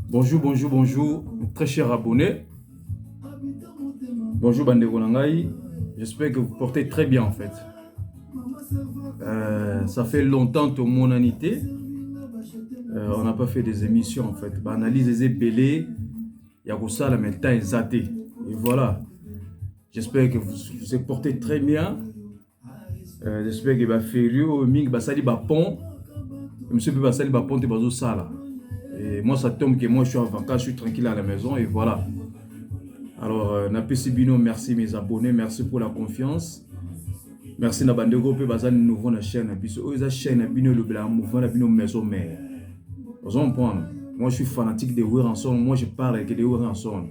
Bonjour, bonjour, bonjour, très chers abonnés. Bonjour Bandeko Nangai. J'espère que vous portez très bien en fait. Ça fait longtemps que mon anité. On n'a pas fait des émissions en fait. Analyse des ébélés. Il y a ça la maintenant exacté. Et voilà. J'espère que vous vous portez très bien. J'espère que va faire ming basali ba pont. Monsieur peut basali ba pont et bazo sala. Et moi ça tombe que moi je suis en vacances, je suis tranquille à la maison et voilà. Alors Napesi Bino, merci mes abonnés, merci pour la confiance. Merci na bandego pe bazali nouveau na chaîne na biso. Oza chaîne na bino le blanc mouvement na bino maison mère. Vous comprenez? Moi je suis fanatique de Weranson, moi je parle que de Weranson.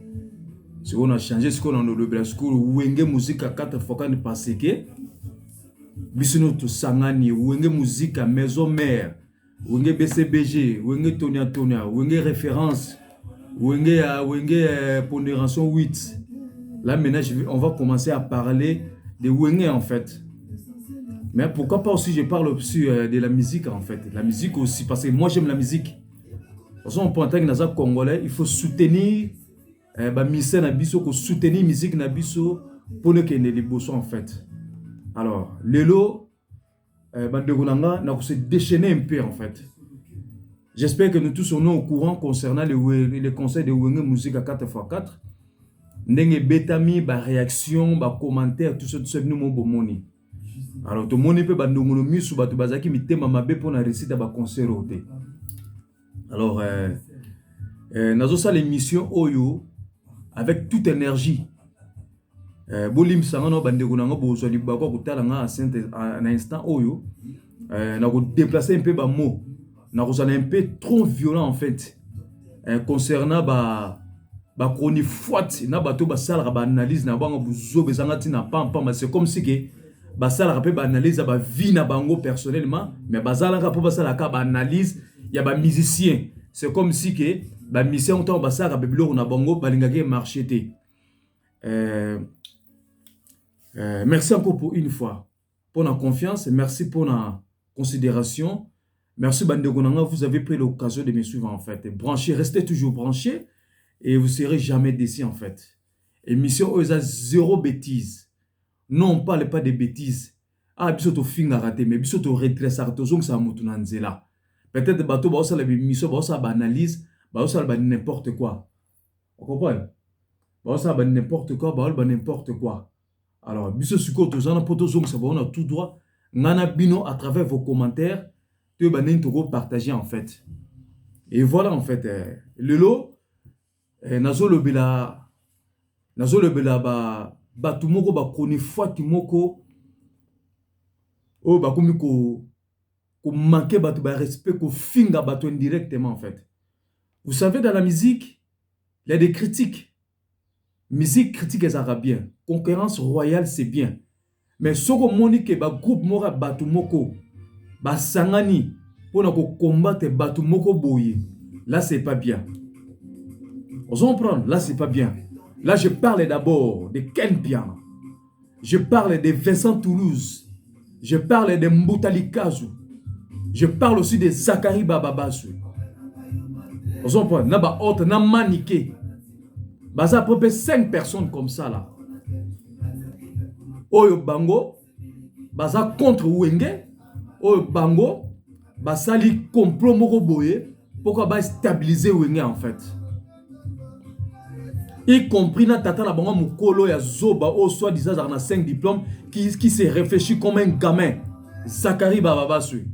Si on a changé ce qu'on a le blanc school wenge musique à 4 fois quand passé que bisino to sangani wenge musique à maison mère. Wenge BCBG, wenge Tonia, wenge référence, wenge pondération 8. Là maintenant on va commencer à parler de wenge en fait. Mais pourquoi pas aussi je parle aussi de la musique en fait. La musique aussi parce que moi j'aime la musique. Parce qu'on peut entendre que congolais, il faut soutenir misé na biso ko soutenir musique na biso pour ne que les bossons en fait. Alors, lelo Bandegonanga n'a se déchaîner un peu en fait. J'espère que nous tous sommes au courant concernant les conseils de Wenge Musique à 4x4. Ndenge betami, ba réaction, ba commentaire, tout ça nous mon bomoni. Alors tout le monde peut bandongono misu batu bazaki mitema mabe pour na réciter ba concert oté. Alors nazo sa l'émission Oyo avec toute énergie. Bolim sangano bandegonanga bozo libako kutala nga à instant Oyo. Na ko déplacer un peu ba mot. Na ko un peu trop violent en fait. Concernant ba chronique forte na bato ba sala ba analyse na bango buzo bezanga tina pam mais c'est comme si que ba sala ba analyse ba vie na bango personnellement mais bazala ka po ba sala ka ba analyse ya ba musicien c'est comme si que ba musicien on ba sala ba bilo na bango balingaki marché té. Merci encore pour une fois pour la confiance, merci pour la considération. Merci Bandegonanga, vous avez pris l'occasion de me suivre en fait. Branchez, restez toujours branchés et vous serez jamais déçus en fait. Émission Oza zéro bêtise. Non, on parle pas de bêtises. Ah, bisoto finga raté, mais bisoto redresse artozong sa mutunanzela. Peut-être bateau ba la émission ba sa analyse, ba sa ba n'importe quoi. Vous comprenez? Ba sa ba n'importe quoi, ba n'importe quoi. Alors, biso suko tozana potozong sa ba on a tout droit. Ngana bino à travers vos commentaires. Partager en fait. Et voilà en fait. Le lot, nazo le bela ba tumoko ba koni fois tumoko oh ba komi ko manquer ba respect ko finga ba indirectement en fait. Vous savez dans la musique, il y a des critiques. Musique critique les arabiens. Concurrence royale c'est bien. Mais soko monique ba groupe mora ba tumoko ba sangani pour na combattre batu moko boye. Là c'est pas bien. On comprend, là c'est pas bien. Là je parle d'abord de Ken Piana. Je parle de Vincent Toulouse. Je parle de Mboutali Kazu. Je parle aussi de Zachary Bababasu. On comprend, na ba autre na maniqué. Baza à peu près 5 personnes comme ça là. Oyo bango baza contre Wenge. Oyo bango basali complot moko boye pourquoi ba stabiliser Wenge en fait. Y compris na tata la bango mukolo ya zoba au soit disant na 5 diplômes qui se réfléchit comme un gamin. Zachary Bababasu.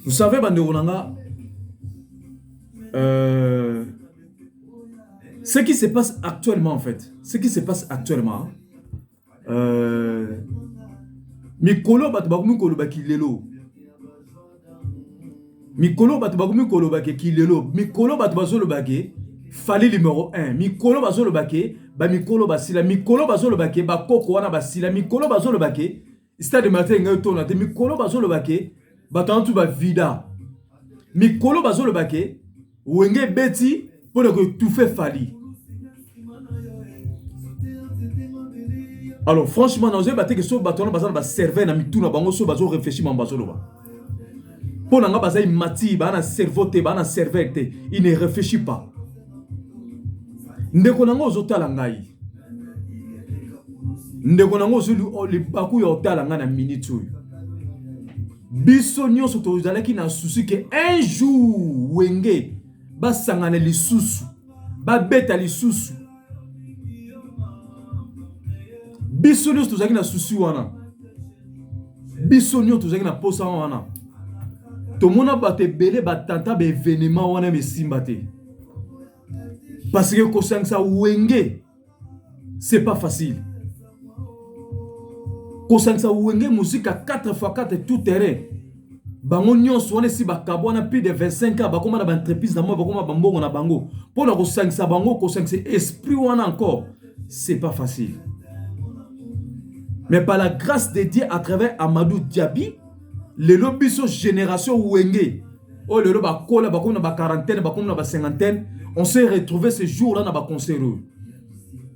Vous savez Banderonanga ce qui se passe actuellement en fait. Ce qui se passe actuellement Mikolo batubakumi kolobaki lelo. Mikolo batubakumi kolobaki kilelo. Mikolo batubazolo bake fali numéro 1. Mikolo bazolo bake ba mikolo basila. Mikolo bazolo bake ba koko wana basila. Mikolo bazolo bake stade matin ngato na te. Mikolo bazolo bake batantu ba vida. Mikolo bazolo bake Wenge beti pour que tout fait fali. Alors franchement, dans un bateau que so bateau va servir na mituna bango so bazo réfléchir man bazo loba. Pour nanga bazai mati ba na cerveau te ba na cerveau te, il ne réfléchit pas. Ndeko nanga ozotala ngai. Ndeko nanga ozulu le baku ya otala nga na minute oyo. Biso nyonso tozalaki na souci que un jour wenge ba sangana lisusu, ba beta lisusu. Biso nyonso tozalaki na souci wana. Biso nyonso tozalaki na posa wana. Tomona bato ebele batanta ba événement wana mesimba te. Parce que kosangisa wenge c'est pas facile. Kosangisa wenge musique à 4x4 tout terrain. Bango nyonso wana si bakabwana plus de 25 ans bakoma na ba entreprise na mo bakoma bambongo na bango. Pour la kosangisa bango kosangisa esprit wana encore, c'est pas facile. Mais par la grâce de Dieu à travers Amadou Diaby, les lobiso génération wenge, oh le loba kola bakoma na ba quarantaine bakoma na ba cinquantaine, on s'est retrouvé ce jour-là na ba concert.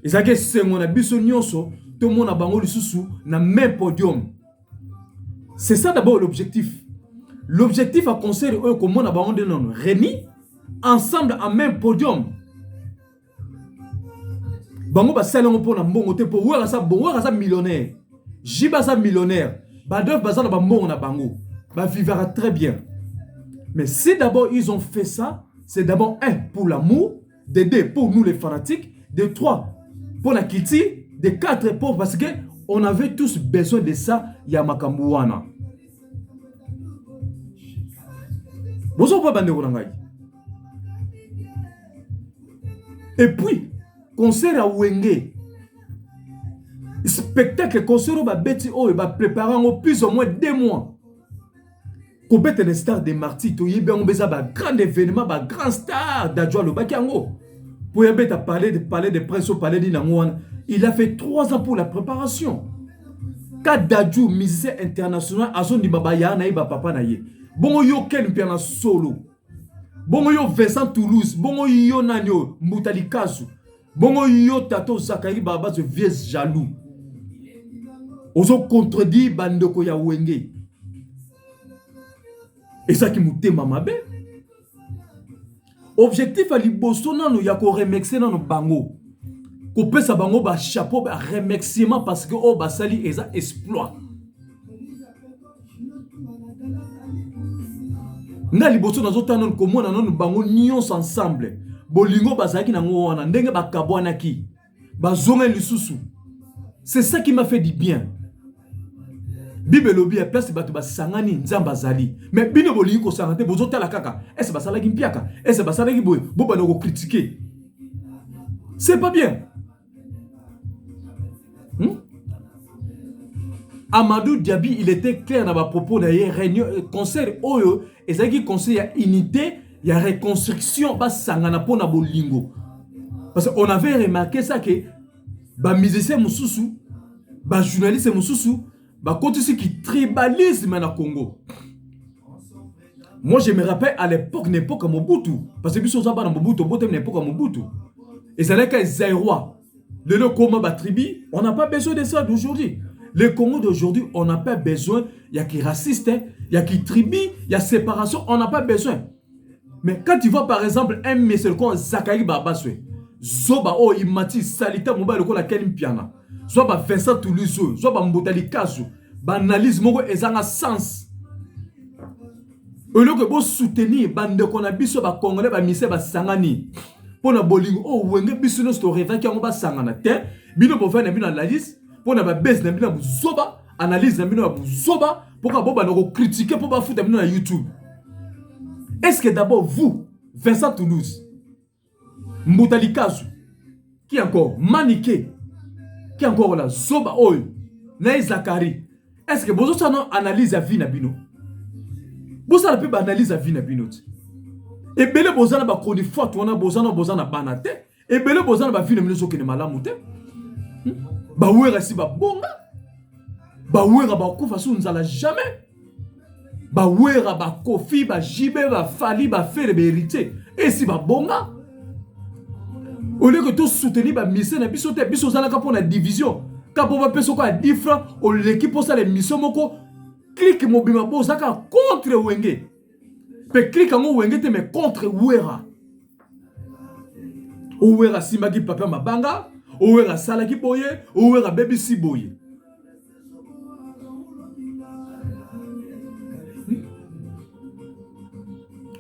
Et ça que c'est mon abiso nyonso, tout le monde a bango lisusu na même podium. C'est ça d'abord l'objectif. L'objectif à concert eux comme on a bango de non réunis ensemble en même podium. Bango ba salango pour na mbongo te pour wera sa millionnaire. Jiba sa millionnaire. Ba dev bazana ba mbongo na bango. Ba vivra très bien. Mais si d'abord ils ont fait ça, c'est d'abord un pour l'amour, de deux pour nous les fanatiques, de trois pour la culture, de quatre pour parce que on avait tous besoin de ça ya makambuana. Bonjour pas bande ngai. Et puis concert à Wenge. Spectacle concert ba beti o ba préparant plus ou moins 2 mois. Ko bete les stars de Marty to yebe on beza ba grand événement ba grand star d'Adjoa lo bakiango. Pour yebe ta parler de prince au palais d'Inangouan. Il a fait 3 ans pour la préparation. Quand Dadju musicien international a son di baba ya na iba papa na ye. Bongo yo ken piana solo. Bongo yo Vincent Toulouse, bongo yo nanyo Mbutali Kazu. Bongo yo Tato Zakari Baba ce vieux jaloux. Ozo contredit bandoko ya wenge. Et ça qui mouté mamabe. Objectif à liboso nano ya ko remixer nano bango. Ko pesa bango ba chapeau ba remerciement parce que oh ba sali eza exploit. Na liboso nazo tanon ko mona nano bango nyonso ensemble. Bolingo bazaki na ngo wana ndenge bakabwana ki. Bazonga lisusu. C'est ça qui m'a fait du bien. Bible lobi a place bato basangani nzamba zali. Mais bino bolingo ko sangate bozo tala kaka. Est-ce basala ki mpiaka? Est-ce basala ki boy? Bo bano ko critiquer. C'est pas bien. Amadou Diaby, il était clair dans ma propos d'ailleurs réunion concert oyo ezaki conseil à unité, il y a reconstruction bas sangana pona bolingo. Parce qu'on avait remarqué ça que ba musicien mususu, ba journaliste mususu, ba côté ceux qui tribalisme na Congo. Moi je me rappelle à l'époque n'époque à Mobutu parce que biso za ba na Mobutu, botem n'époque à Mobutu. Et ça n'est que Zaïrois. Le Congo ba tribu, on n'a pas besoin de ça d'aujourd'hui. Le Congo d'aujourd'hui, on n'a pas besoin. Il y a qui raciste, il y a qui tribu, il y a séparation, on n'a pas besoin. Mais quand tu vois par exemple un monsieur comme Zakari Babaswe, Zoba o imati salita mobile ko la kelim piana. Soit ba Vincent Toulouse, soit ba Mbotali Kazu, ba analyse moko ezanga sens. Au lieu que bo soutenir bande ko na biso ba congolais ba mise ba sangani. Pona bolingo o wenge biso no sto reva ki ba sangana te, bino bo fa na bino analyse. Pour na ba base na bino zoba analyse na bino zoba pour ka boba no critiquer pour ba foutre bino na YouTube. Est-ce que d'abord vous Vincent Toulouse Mbutali Kazu qui encore Maniké qui encore là zoba oyo na Zakari est-ce que bozo ça non analyse à vie na bino bozo la pe analyse à vie na bino et belé bozo na ba koni forte wana bozo na banate et belé bozo na ba vie na bino so ke malamu te. Ba wera si ba bonga. Ba wera ba kufa su nzala jamais. Ba wera ba kofi ba jibe ba fali ba faire ba hérité. Et si ba bonga. Au lieu que tout soutenir ba mise na biso te biso zala ka pour la division. Kapoba peso quoi 10 francs, ou l'équipe pour ça les missions moko, clique mobima bozaka contre Wenge. Pe clique en Wenge te mais contre Wera. Wera simaki papa mabanga, Wera salaki boye, Wera baby si boye.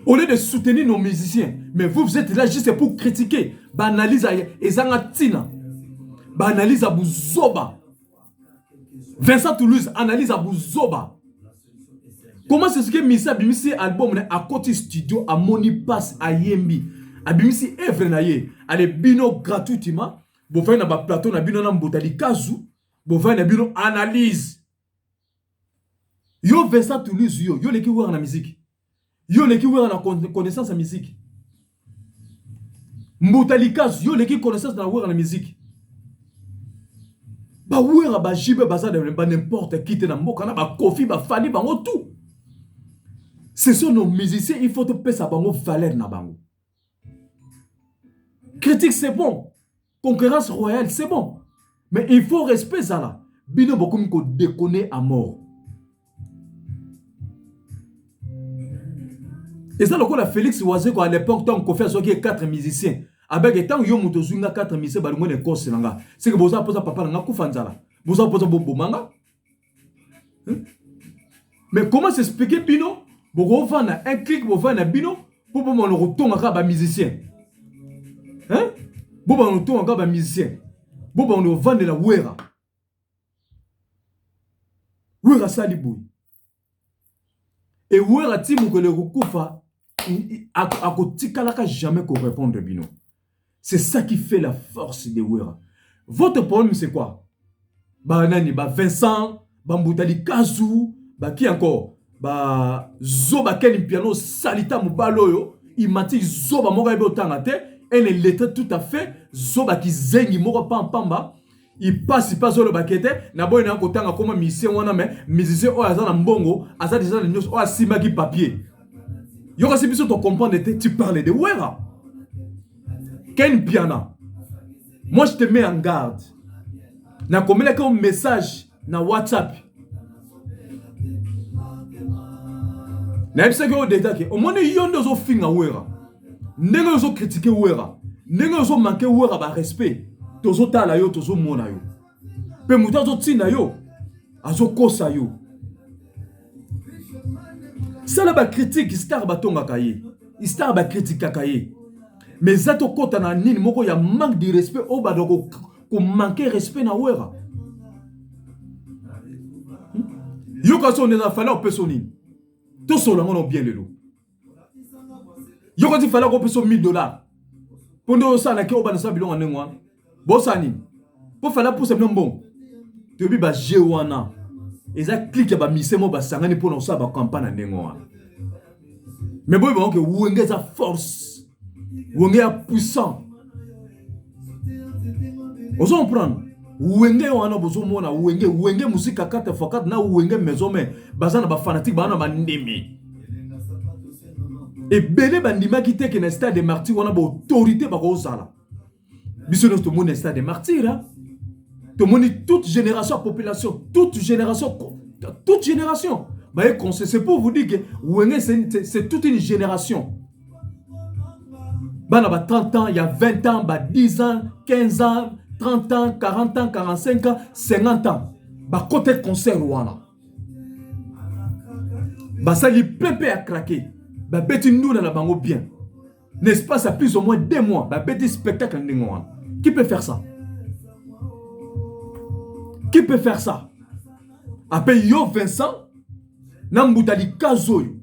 Au lieu de soutenir nos musiciens, mais vous êtes là juste pour critiquer, banaliser ezanga tina, banalize à Bouzoba. Vincent Toulouse analyse à Bouzoba. Comment c'est ce que Missa Bimisi album à côté studio à Monipass à Yembi, à Bimisi œuvre naie, à les bino gratuitement, bon faire na ba plateau na bino na mbotali kazu, bon faire na bino analyse. Yo Vincent Toulouse yo les qui voir la musique. Yo les qui ont la connaissance en musique. Mbotalikas, yo les qui connaissance dans la musique. Ba ouera ba jibe baza de ba n'importe qui te na mboka na ba kofi ba fali bango tout. Ce sont nos musiciens, il faut te payer sa bango valeur na bango. Critique c'est bon. Concurrence royale c'est bon. Mais il faut respect ça là. Bino beaucoup ko déconner à mort. Et ça, le coup, la Félix Oazé, à l'époque, tant qu'on fait 4 musiciens, avec tant yo mutozunga 4 musiciens, bah, le course là. C'est que vous avez posé papa là, Koufanzala. Vous avez posé Bobo Manga. Mais comment s'expliquer, Bino? Vous avez un clic, vous avez un Bino, pour vous le retour à un musicien. Hein? Vous avez un retour à un musicien. Vous avez un vent de la Ouera. Ouera Salibou. Et Ouera Timou que le Rukufa. À côté jamais qu'on répondre Bino. C'est ça qui fait la force de Wera. Votre problème c'est quoi? Bah nani ba Vincent, ba Mboutali Kazu, ba qui encore? Ba Zoba Ken piano salita mubalo yo, imati Zoba moko ebe otangate, elle est l'état tout à fait Zoba qui zengi moko pamba. Il passe le bakete, na boy na kotanga comme musicien wana mais musicien o azana mbongo, azana déjà le news o asima ki papier. Yo kasi biso to comprendre tu parles de Wera. Ken Piana. Moi je te mets en garde. Na komela ka un message na WhatsApp. Na ebisa ko deta ke o moni yondo zo finga Wera. Ndenge zo critiquer Wera. Ndenge zo manquer Wera ba respect. Tozo tala yo tozo mona yo. Pe muta zo tina yo. Azo kosa yo. Ça là ba critique star batonga kaye. Star ba critique kaye. Mais zato kota na nini moko ya manque de respect au ba doko ko manquer respect na Wera. Yo ka so na fala o pesoni. To so lango no bien lelo. Yo ka ti fala ko peso $1000. Pondo ça na ke o ba na sa bilonga nengwa. Bo sani. Po fala pour se bon. To bi ba jewana. Eza clique ba misemo ba sangani pour ça ba campagne ndengo. Mais bon que Wenge a force. Wenge a puissant. Vous comprenez? Wenge wana bozo mona Wenge musique 4x4 na Wenge maison mais bazana ba fanatique bana ba ndemi. Et belé bandima qui te que na stade de martyr wana ba autorité ba ko sala. Biso no to mona stade de martyr. Tout le monde, toute génération, population, toute génération. C'est pour vous dire que Wenge, c'est toute une génération. Il y a 30 ans, il y a 20 ans, 10 ans, 15 ans, 30 ans, 40 ans, 45 ans, 50 ans. Côté concert, ça lui plein à craquer. Nous dans la bango bien. N'est-ce pas, ça plus ou moins 2 mois. Petit spectacle. Qui peut faire ça? Qui peut faire ça? Après yo Vincent, Namboutali Kazoyo,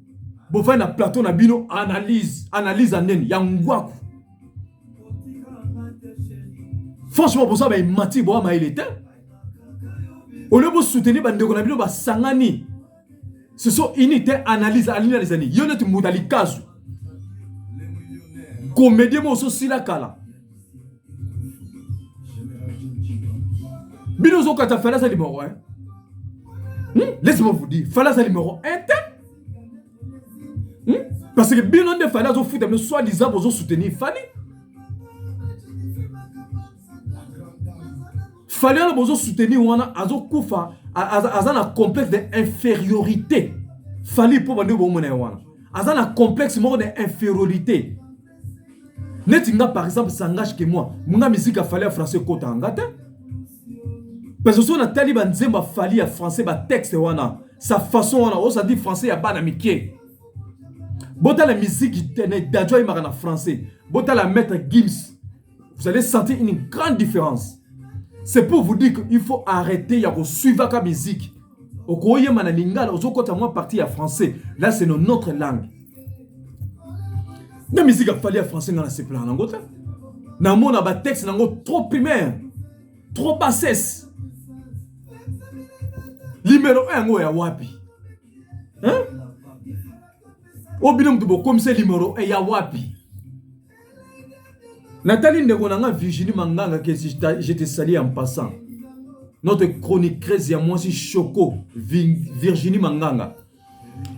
Bofay na plateau na bino analyse anen yangwaku. Franchement pour ça il mati boa ma il était. Au lieu de soutenir bandeko na bino ba sangani. Ce sont unité analyse les années. Yo net Mboutali Kazo. Comédien mo so sila kala. Binozo kata fala sa numéro 1. Laissez-moi vous dire, fala sa numéro 1. Parce que Bino de fala zo foot mais soi-disant pour soutenir Fanny. fallait la bozo soutenir wana azo kufa azana complexe d'infériorité. Fallait pour bande bo mona wana. Azana complexe moko d'infériorité. Netinga par exemple s'engage que moi, munga musique a fallu français kota ngate. Parce que si on a taliban nzemba fali à français ba texte wana, sa façon wana, on ça dit français ya bana miké. Bota la musique d'adjoint il en français. Bota la maître Gims. Vous allez sentir une grande différence. C'est pour vous dire qu'il faut arrêter ya ko suivre la musique. Okoye manalingala ozokota moi partie à français. Là c'est notre langue. La musique a fallu à français dans ce plan nango ta. Na mona ba texte nango trop primaire. Trop bassesse. Numéro 1 ngo ya wapi. Hein? Obino mtubo comme c'est numéro 1 ya wapi. Nathalie Ndegonanga Virginie Manganga que je te salue en passant. Notre chroniqueuse ya moi si Choco Virginie Manganga.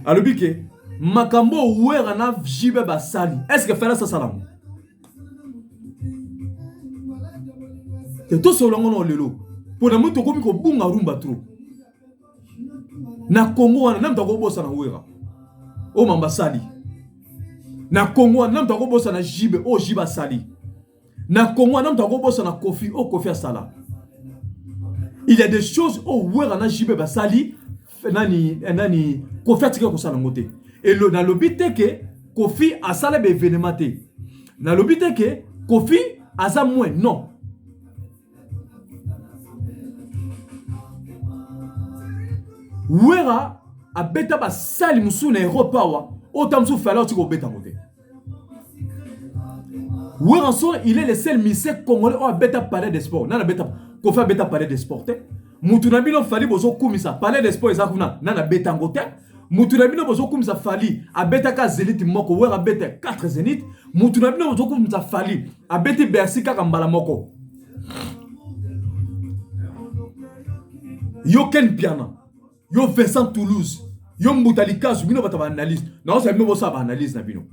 Alobike makambo wera na jibe basali. Est-ce que fera ça salam? C'est tout sur l'angon lelo. Pour na muto komi ko bunga rumba trop. Na Congo wana nam tako bossa na wera. O mamba sali. Na Congo wana nam tako bossa na jibe o jiba sali. Na Congo wana nam tako bossa na Kofi o Kofi asala. Il y a des choses au wera na jibe basali nani Kofi atike ko sala ngote. Et le dans le but que Kofi asala be événement te. Dans le but que Kofi asa moins non. Wera a beta ba sali musu na Europa wa otamsu fala otiko beta ngote. Wera son il est le seul ministère congolais au beta parler des sports. Nana beta Kofi a beta parler des sports. Mutu na bino fali bozo kumisa parler des sports ezakuna nana beta ngote. Mutu na bino bozo kumisa fali a beta ka Zénith moko wera beta 4 Zénith. Mutu na bino bozo kumisa fali a beta Bercy ka mbala moko. Yo Ken Piana. Yo Vincent Toulouse, yo Moutalika, bino bata ba analyse. Non, c'est même ça ba analyse na bino.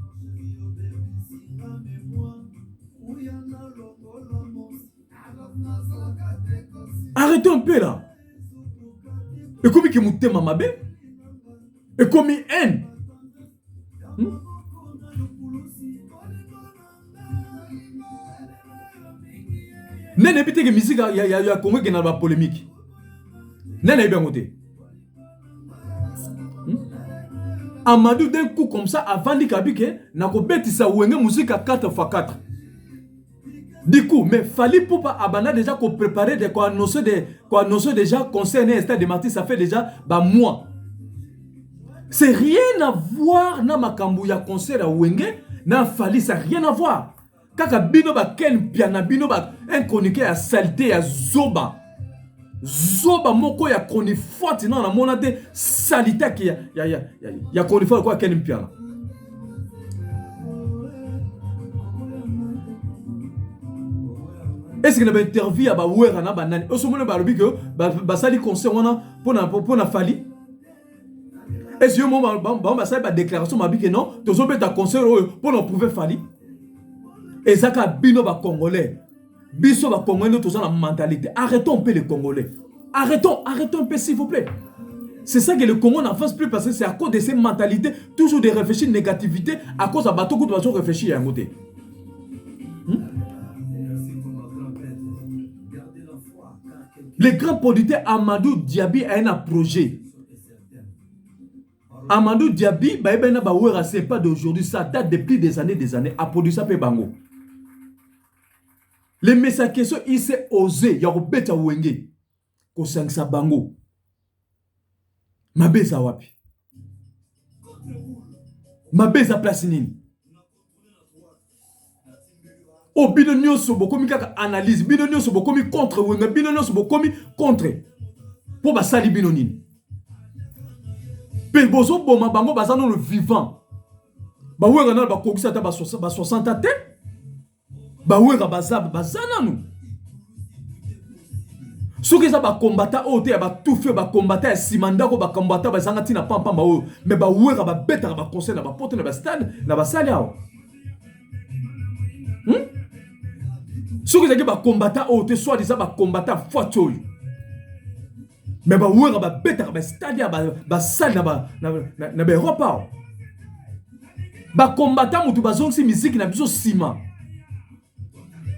Arrêtez un peu là. Et comme qui mouté mamabe, et comme haine. Nene bité que musique ya Congo qui na ba polémique. Nene bien moté. Amadou d'un coup comme ça avant de kabike na ko betisa wenge musique à 4x4. Du coup mais fallait pour pas abana déjà qu'on préparer de quoi annoncer déjà concerné Stade de Martyrs ça fait déjà ba mois. C'est rien à voir na makambu ya concert à wenge na fallait ça rien à voir. Kaka bino ba ken piana bino ba un chroniqueur à saleté à zoba. Zoba moko ya koni forte non na mona de salita ki ya koni forte quoi ken piana. Est-ce que na ba interview ya ba wera na ba nani o so mona ba lobi que ba sali concert wana pona fali. Est-ce que mo ba sali ba déclaration ma bi que non to zo beta concert pona prouver fali. Ezaka bino ba congolais. Biso ba Congolais tous la mentalité. Arrêtons un peu les Congolais. Arrêtons un peu s'il vous plaît. C'est ça que le Congo n'avance plus parce que c'est à cause de ces mentalités toujours de réfléchir négativité à cause de bateau que tu réfléchir à un côté. Le grand producteur Amadou Diaby a un projet. Amadou Diaby, c'est pas d'aujourd'hui, ça date depuis des années, a produit ça pe bango. Le message question il s'est osé ya robeta wenge ko sangsa bango mabeza wapi mabeza place nini o bino nyonso bokomi kaka analyse bino nyonso bokomi contre wenge bino nyonso bokomi contre po basali bino nini pe bozo boma bango bazano le vivant ba wenga na ba kokisa ta ba 60 te ba wera bazana nous. Ce que ça ba combattant au te ba tout fait ba combattant simanda ko ba combattant ba zangati na pam ba o mais ba wera ba beta ba conseil na ba porte na ba stade na ba salia. Ce que j'ai combattant au te soit disant combattant photo. Mais bah ouais bah bête bah stade bah salle na ba repas. Bah combattant mutu bazong si musique na biso sima.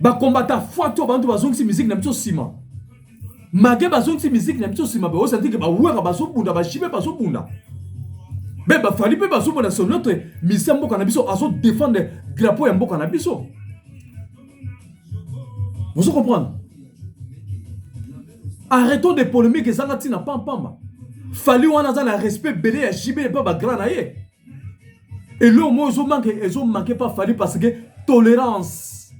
Bah combattant photo ba mutu bazong si musique na biso sima. Magé bazong si musique na biso sima ba o sentir que bah ouais bah so bunda ba chibe ba so bunda. Mais bah fali pe ba so bunda son notre mission mboka na biso aso défendre drapeau ya mboka na biso. Vous comprenez? Arrêtons de polémiques et zangati na pam. Fali wana za na respect belé ya jibé pas ba grand na ye. Et là moi ils ont manqué pas Fali parce que tolérance.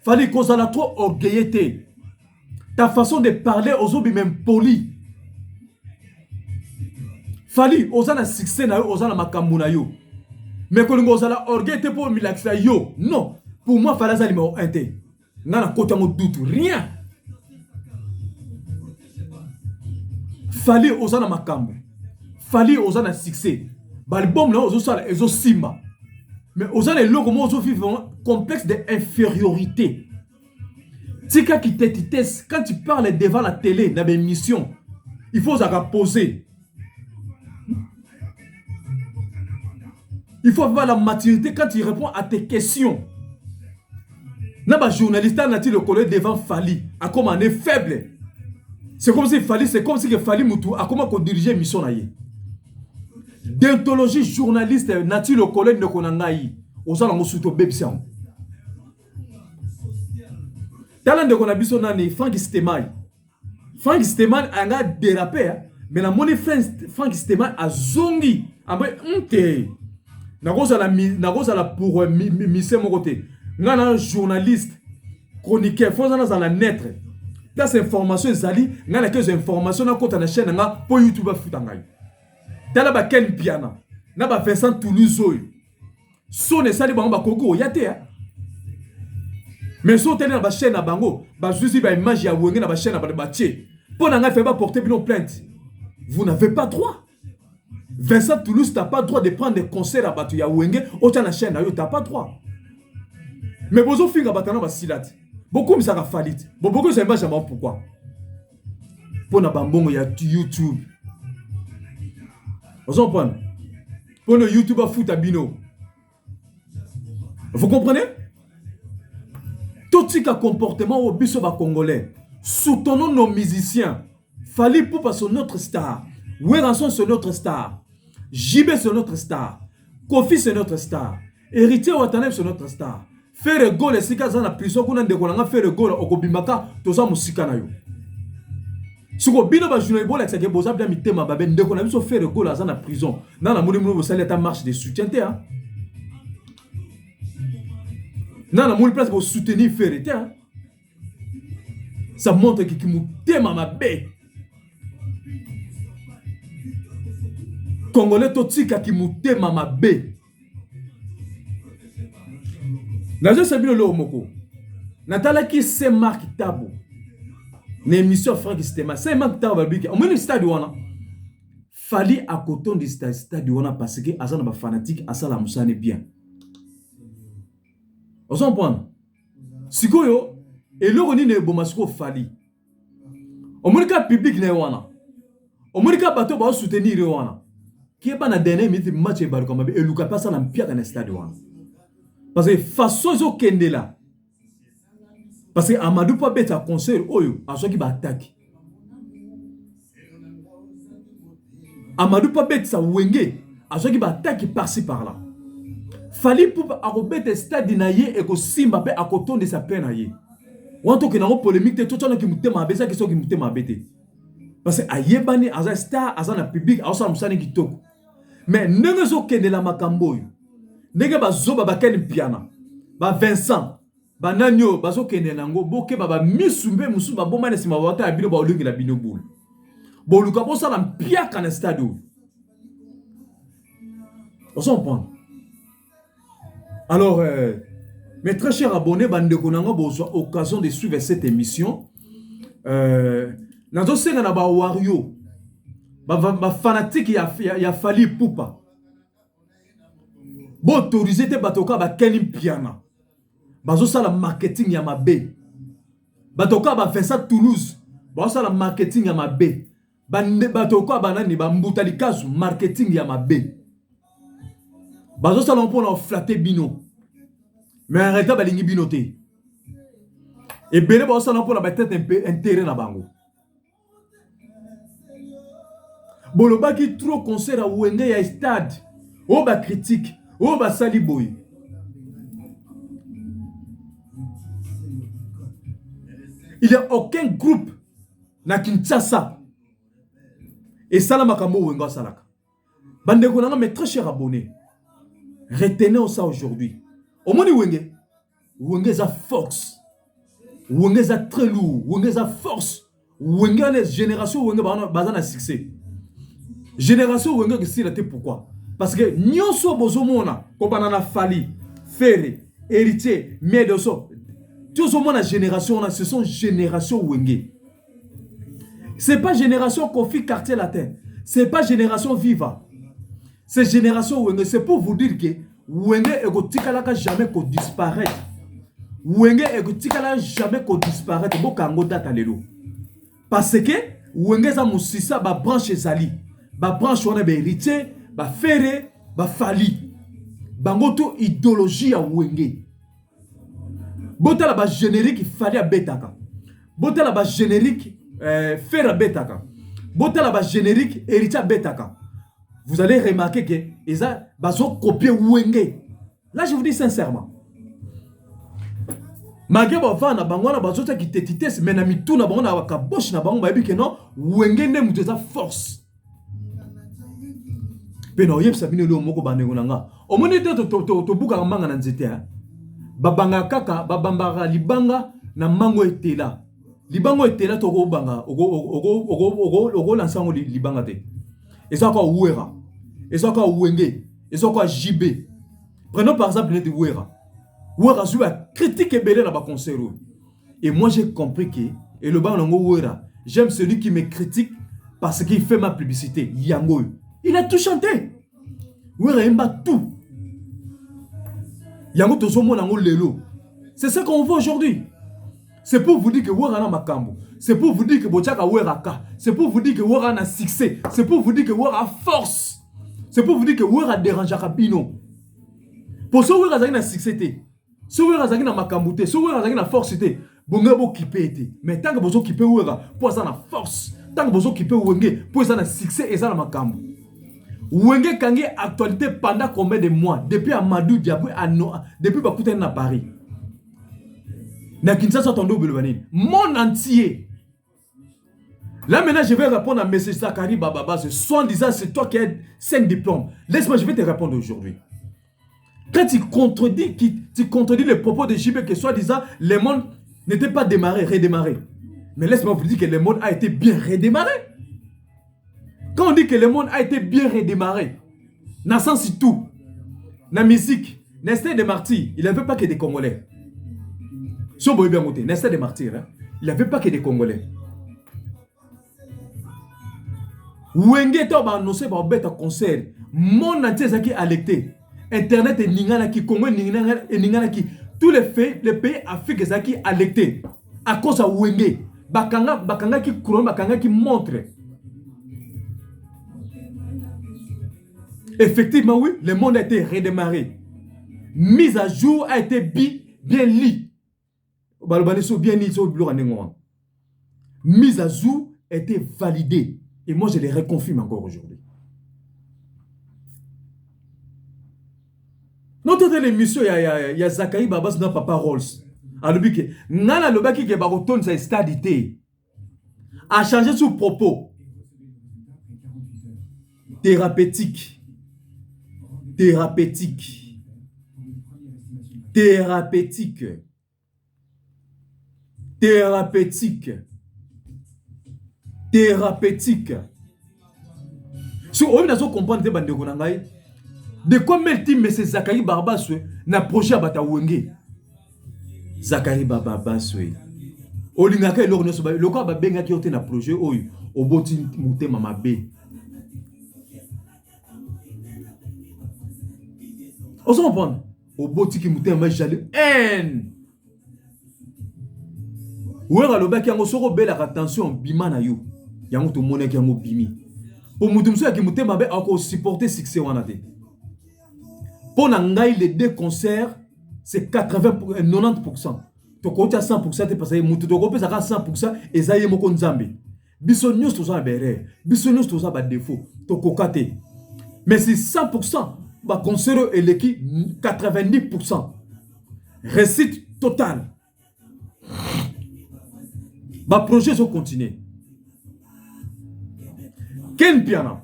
Fali cause la trop orgueilleté. Ta façon de parler aux autres même poli. Fali ozana succès na yo ozana makambu na yo. Mais quand on a orgueilleté pour milaxa yo, non. Pour moi Fali za numéro 1 té. Nana côté mon doute rien. Fali ozana makambu. Fali ozana succès. Balbum là ozo sala ezo simba. Mais ozana loko mo ozo vivre complexe d'infériorité. Tika qui t'étitesse quand tu parles devant la télé dans mes émissions. Il faut ça poser. Il faut avoir la maturité quand tu réponds à tes questions. Naba journaliste n'a-t-il le collègue devant Fali a comme on est faible. C'est comme si Fali, c'est comme si Fali Moutou a comment qu'on dirigeait mission naïe. Déontologie journaliste n'a-t-il le collègue de Konangaï aux gens en souto bébsian. Talent de Konabiso nani Frank Stemai. Frank Stemai a dérapé, mais la monnaie Frank Stemai a zongi. Après, na la pour mission mon côté. Ngana journaliste, chroniqueur, faut dans la net. Dans information zali, ngana que information na kota na chaîne nga pour YouTube futangai. Tala ba ken piana. Na ba Vincent Toulouse. So ne sali bango ba koko yate ya. Mais so tele na ba chaîne na bango, ba juzi ba image ya wenge na ba chaîne na ba batie. Pour nga fait pas porter bino plainte. Vous n'avez pas droit. Vincent Toulouse t'as pas droit de prendre des concerts à batu ya wenge, autant la chaîne na yo t'as pas droit. Mais bozo finga batana ba silat. Beaucoup mais ça a falit. Beaucoup ça pas jamais pourquoi. Pour na bambongo ya YouTube. Vous comprenez? Pour le YouTuber foot à bino. Vous comprenez? Tout ce qui a comportement au biso ba congolais. Soutenons nos musiciens. Fali Poupa c'est notre star. Weranson c'est notre star. JB c'est notre star. Kofi c'est notre star. Héritier Watanem c'est notre star. Faire goal et sika za na prison kuna ndeko nga faire goal okobimaka toza musika na yo. Siko bino ba journée bola que boza bien mitema ba ben ndeko na biso faire goal za na prison. Na moni mo sala ta marche de soutien te hein. Na moni place pour soutenir faire te hein. Ça montre que kimutema mabe. Congolais totika kimutema mabe. Nazo sabino lo moko. Natala ki c'est Marc Tabo. L'émission Frank Stema. C'est Marc Tabo babiki. Au moins stade wana. Fali à coton de stade wana parce que azana ba fanatique asala musane bien. On s'en prend. Sikoyo eloko ni ne bomasiko Fali. Au moins ka public ne wana. Au moins ka bato ba soutenir wana. Qui est pas na dernier minute match e baruka mabe eluka pas ça na mpia na stade wana. Parce que façon zo kende là. Parce que Amadou pas bête à concert oyo à ceux qui va attaquer. Amadou pas bête ça wenge à ceux qui va attaquer par-ci par-là. Fali pour arobete stade naye et ko simba pe à coton de sa peine naye. Wanto que na polémique te tout qui mutema besa qui so qui mutema bete. Parce que ayebani aza star aza na public aza musani kitoko. Mais ndenge zo kende la makambo yo. Nega bazoba bakeni piana ba Vincent ba nanyo bazo kende nango boke baba misumbe musu ba bomane sima wata abilo ba olingi la bino boule bo luka bosa la piaka na stade. On s'en prend. Alors mes très chers abonnés bande konanga bozo occasion de suivre cette émission nazo senga na ba wario ba fanatique ya Fali Poupa. Bon autorisé te batoka ba kenim piana. Bazo sala marketing ya mabe. Batoka ba fait ça Toulouse. Ba ça la marketing ya mabe. Batoka banani ba mbutali kazu marketing ya mabe. Bazo ça l'on pour flatter bino. Mais arrêtez ba lingi bino te. Et belé ba ça l'on pour la tête un peu intérêt na bango. Boloba qui trop concert à Wenge ya stade. O ba critique, o ba saliboy. Il n'y a aucun groupe na Kinshasa. Et ça, la makambo Wenga Salaka. Bandeko nanga, mes très chers abonnés, retenez ça aujourd'hui. Au moins, Wenge, Wenge a force. Wenge a très lourd. Wenge a force. Wenge a génération Wenge bazan a succès. Génération Wenge qui s'il était pourquoi? Parce que nyonso bozomona, kobanana fali, ferré, héritier, médoso. Tous au moins la génération, ce sont génération Wenge. Ce n'est pas génération Kofi Quartier Latin. Ce n'est pas génération Viva. C'est génération Wenge. C'est pour vous dire que Wenge est jamais qu'on disparaître. Wenge est jamais qu'on disparaître. Parce que Wenge est moussissa, ba branche Zali. Ba branche on a héritier, ba ferré, ba fali. Bangoto idéologie à Wenge. Bota la base générique fallait à Betaka. Bota la base générique faire à Betaka. Bota la base générique héritier Betaka. Vous allez remarquer que ils ont copié Wenge. Là je vous dis sincèrement. Malgré bava na bango na bazota qui tétites mais na mitou na bango na kabosh na bango ba bi que non Wenge ne mutu za force. Peno yeb sabine lo moko bandengo nanga. O moni to buka manga na nzete hein. Babanga kaka, babambara libanga na mango etela. Libango etela toko banga, ogo lansango libanga te. Eza kwa Ouera, eza kwa Wenge, eza kwa JB. Prenons par exemple les de Ouera. Ouera joue à critique et belé dans ba concert. Et moi j'ai compris que, et le bango Ouera, j'aime celui qui me critique parce qu'il fait ma publicité. Yango. Il a tout chanté. Ouera aime tout. C'est ça qu'on voit aujourd'hui. C'est pour vous dire que Ouera na makambo. C'est pour vous dire que Bochaka Ouera ka. C'est pour vous dire que Ouera na succès. C'est pour vous dire que Ouera a force. C'est pour vous dire que Ouera dérange à Bino. Pour ce Ouera zaki na succès. Ce Ouera zaki na makambo te. Ce Ouera zaki na force te. Bonga bo kipe te. Mais tant que bozo kipe Ouera pour ça na force. Tant que bozo kipe Wenge pour ça na succès et ça na makambo. Wenge kangi actualité pendant combien de mois? Depuis Amadou Diabou, depuis Bakouten à Paris. Na Kinshasa tondo Bulbanine. Monde entier. Là maintenant je vais répondre à M. Zakari Bababa. Soit en disant c'est toi qui as 5 diplômes. Laisse-moi, je vais te répondre aujourd'hui. Quand tu contredis les propos de JB que soit disant le monde n'était pas démarré, redémarré. Mais laisse-moi vous dire que le monde a été bien redémarré. Quand on dit que le monde a été bien redémarré, dans le sens tout, dans la musique, Nestlé des Martyrs, il n'avait pas que des Congolais. Si on veut bien monter, Nestlé des Martyrs, hein, il n'avait pas que des Congolais. Wenge a annoncé un concert, mon entier est alerté. Internet et Ningana qui, Congo et Ningana qui, tous les pays africains sont alertés. À cause de Wenge, Bakanga qui couronne, Bakanga qui montre. Effectivement, oui, le monde a été redémarré. Mise à jour a été bien lit. Mise à jour a été validée. Et moi, je les reconfirme encore aujourd'hui. Notre émission, il y a Zakari Babas dans Papa Rolls. Alors, Nana Lobaki qui est baroton sa stadité a changé son propos thérapeutique. Thérapeutique. Thérapeutique. Thérapeutique. Thérapeutique. Si on a comprendre de quoi M. Zakari Barbaswe n'a projet à Batawenge. Zakari Barbaswe. Olingaka eloko nyonso ba loko ba benga ki ote na projet oyo oboti mutema mabe. Oso comprendre oboti ki mutema jale haine. Wera loba ki yango soko bela attention bima na yo. Yango to mona ki yango bimi. Pour mutu mso ya ki mutema be ako supporter succès wana te. Pour ngai les deux concerts c'est 90%. To ko tia 100% te parce que mutu to ko pesa 100% ezaye moko nzambe. Biso nyos to za bere. Biso nyos to za ba défaut. To ko kate. Mais si 100% ba concert eleki 90%. Réussite totale. Ba projet sont continuer. Ken Piana.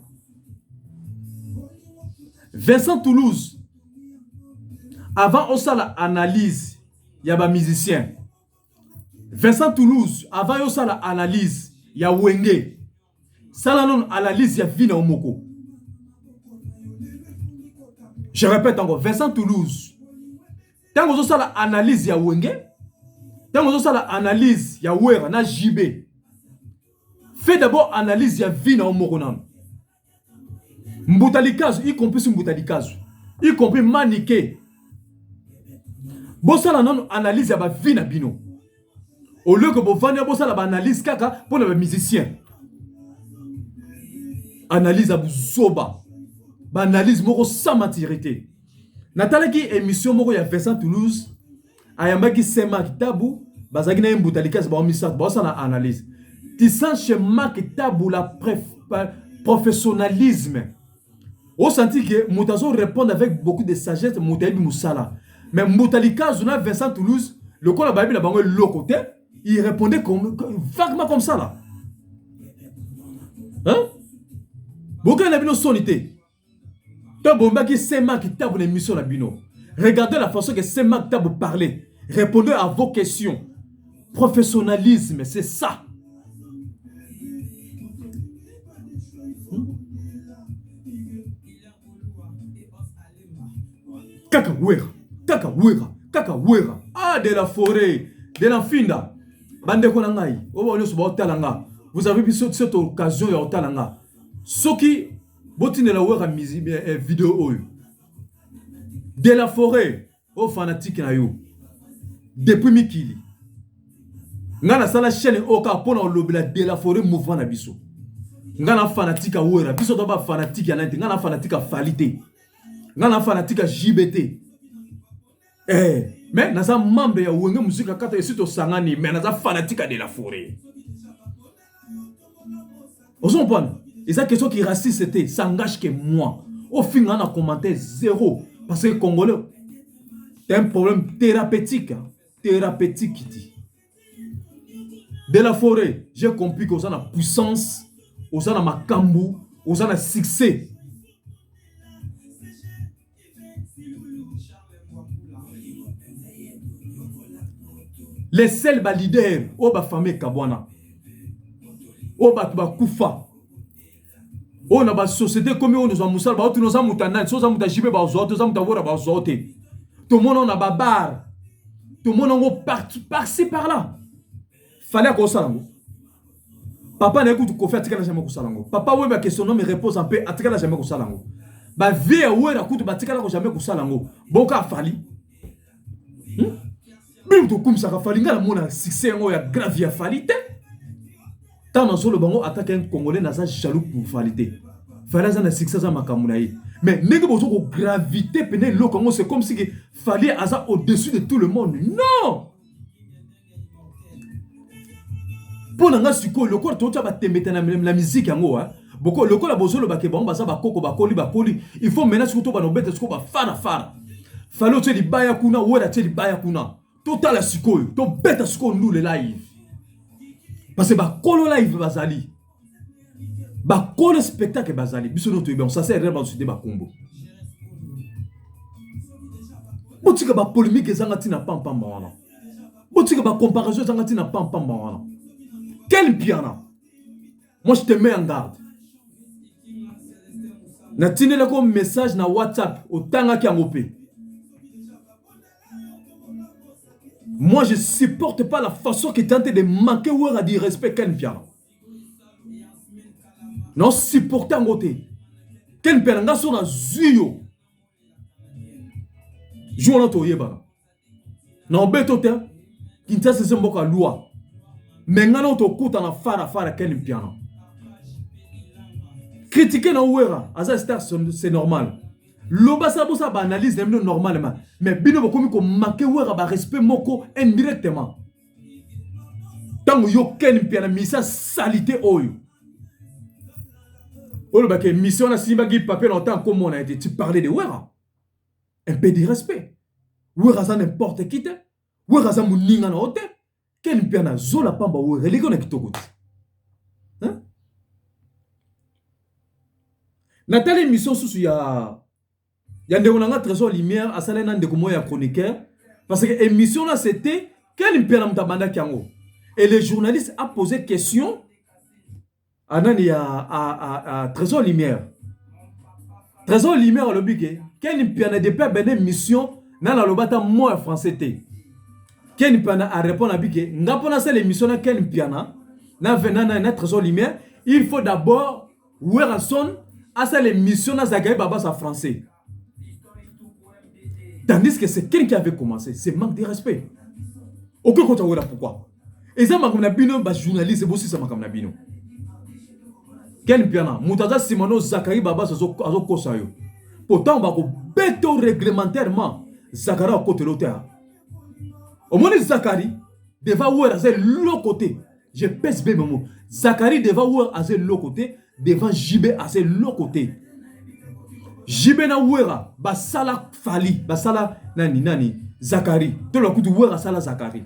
Vincent Toulouse. Avant on la analyse, il y a ba musicien. Vincent Toulouse, avant on la analyse, il y a Wenge. Ça la non analyse, il y a Vina Omoko. Je répète encore, Vincent Toulouse. Tant que ça la analyse, il y a Wenge. Tant que ça la analyse, il y a Wera, na JB. Fais d'abord analyse, il y a Vina Omoko. Mbutalikazu, y compris Mbutalikazu. Y compris Maniké. Bossa la non analyse ya ba vie na bino. Au lieu que bo vania bossa la ba analyse kaka pour les musiciens. Analyse à Zoba. Ba analyse moko sans maturité. Natala ki émission moko ya Vincent Toulouse. Ayamba ki sema kitabu bazaki na Mbutalikazu ba omisa bossa na analyse. Tu sens chez Mark Tabu la professionnalisme. On sentit que Moutazo répond avec beaucoup de sagesse Moutaïbi Moussala. Mais Mbutalikazu na Vincent Toulouse, le quoi la Bible a le côté, il répondait vaguement comme ça là. Hein? Beaucoup n'a pas sonité. Toi bomba qui c'est Mark qui tape une émission la bino. Regardez la façon que c'est Mark tape parler. Répondez à vos questions. Professionnalisme, c'est ça. Kaka, ah, de la forêt, de la finda. Bande konangai, vous avez vu cette occasion ya otalanga. Soki, botine la wera vidéo. De la forêt, oh fanatique na yo. Depuis Mikili. Ngana sala chaîne oka pona olobela de la forêt mouvement na biso. Ngana fanatique a wera, biso doba fanatique ya nante, ngana fanatique a falite. Ngana fanatique a JBT. Mais naza membre ya wenge musique kata esito sangani mais naza fanatique de la forêt. Vous comprenez? Et ça question qui raciste c'était ça engage que moi. Au final on a commenté zéro parce que Congolais c'est un problème thérapeutique qui dit. De la forêt, j'ai compris qu'on a la puissance, on a la makambu, on a le succès. Les seuls leaders, au ba famille Kabwana, au ba Kufa, au na ba société comme on nous a moussal, ba nous a moutana, so za mutajibe ba ozote, za mutawora ba ozote. Tout le monde on a babar, tout le monde on par-ci par-là. Fallait qu'on s'alango. Papa n'a écouté qu'on fait atika na jamais qu'on s'alango. Papa ouais ma question non me repose un peu atika na jamais qu'on s'alango. Ba vie ouais na kutu batika na jamais qu'on s'alango. Bon ka fali. Même tout comme ça ka fali ngala mona succès ngo ya grave ya falite. Tant dans le bango attaque un Congolais na sa jaloux pour falite. Fallait ça na succès za makamuna yi. Mais nègre bozo ko gravité pené le Congo c'est comme si que fallait asa au-dessus de tout le monde. Non. Pour nga siko le corps tocha ba tembeta na la musique yango hein. Boko le corps la bozolo ba ke ba baza ba koko ba koli. Il faut maintenant surtout ba nobeta siko ba fana. Fallait tu li baya kuna wera tu li baya kuna. Total la siko to beta siko nous le live. Parce que ba kolo live bazali. Ba kolo spectacle bazali. Biso no to bien ça c'est vraiment sur ba combo. Botika ba polémique ezanga tina pam wana. Botika ba comparaison ezanga tina pam wana. Quel piano? Moi je te mets en garde. Na tinela comme message na WhatsApp au tanga ki angopé. Moi je supporte pas la façon que tu tentes de manquer ou à dire respect quel piano. Non supporte en côté. Quel piano nga so na zuyo. Joue na to yeba. Non beto te. Kinta se mboka loi. Maintenant, tu écoutes en fara quel piano. Critiquer na ouera, c'est normal. Loba sa bosa ba analyse normalement. Mais bino bokomi ko manquer ouera ba respect moko indirectement. Tant yo ken piano misa salité oyo. Olo ba ke mission na simba gi papier longtemps comme on a été tu parlais de ouera. Un peu de respect. Ouera ça n'importe qui te. Ouera ça muninga na hote. Ken piano zola pamba ouera liko na kitoko. Hein? Nathalie émission sous ya ndeko Trésor Lumière à salé nan ndeko moya chroniqueur parce que émission là c'était quel piano mtabanda kiango et le journaliste a posé question à nani à Trésor Lumière. Trésor Lumière le bigue quel piano de pas ben émission na la lobata moi français té. Quel piano a répondre à bigue ngapona c'est l'émission na quel piano na venana na Trésor Lumière il faut d'abord Werrason à ça l'émission na Zagaï Baba sa français. Tandis que c'est quelqu'un qui avait commencé, c'est manque de respect. Aucun côté pourquoi. Et ça m'a comme bino ba journaliste c'est aussi ça m'a comme bino. Quel piano Moutaza Simono Zakaï Baba azo kosayo. Pourtant on va beto réglementairement Zakara au côté l'auteur. Au moins Zakari devait voir à l'autre côté. Je pèse bien mon mot. Zakari devait voir à l'autre côté devant Jibé à l'autre côté. Jibé na wera basala fali basala nani Zakari to le coup de wera sala Zakari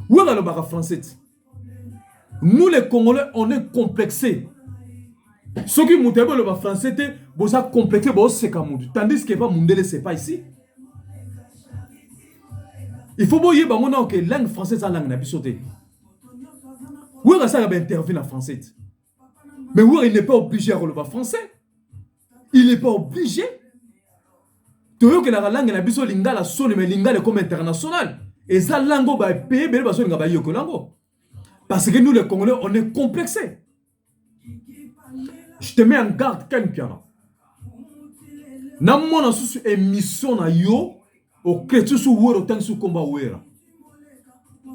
wera le baga français. Nous les Congolais on est complexés. Ceux qui montent le baga français te bosa complexé bo c'est comme tandis que pas mundele c'est pas ici. Il faut boyer ba mona que langue française la langue na bisoté. Wera ça va intervenir en français. Mais oui, il n'est pas obligé à relever français. Il n'est pas obligé. Tu vois que la langue est la lingala sonne mais lingala comme international. Et ça langue va payer belle parce que yoko lango. Parce que nous les Congolais on est complexés. Je te mets en garde quand piano. Na mona sous émission na yo au crétu sous wero tant sous combat wera.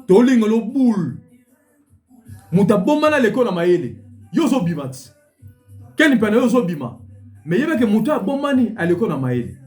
To lingalo boule. Muta bomana l'école na maele. Yozo bimat. Ken pena yozo bima. Mais yeba ke muta bomani à l'école na maele.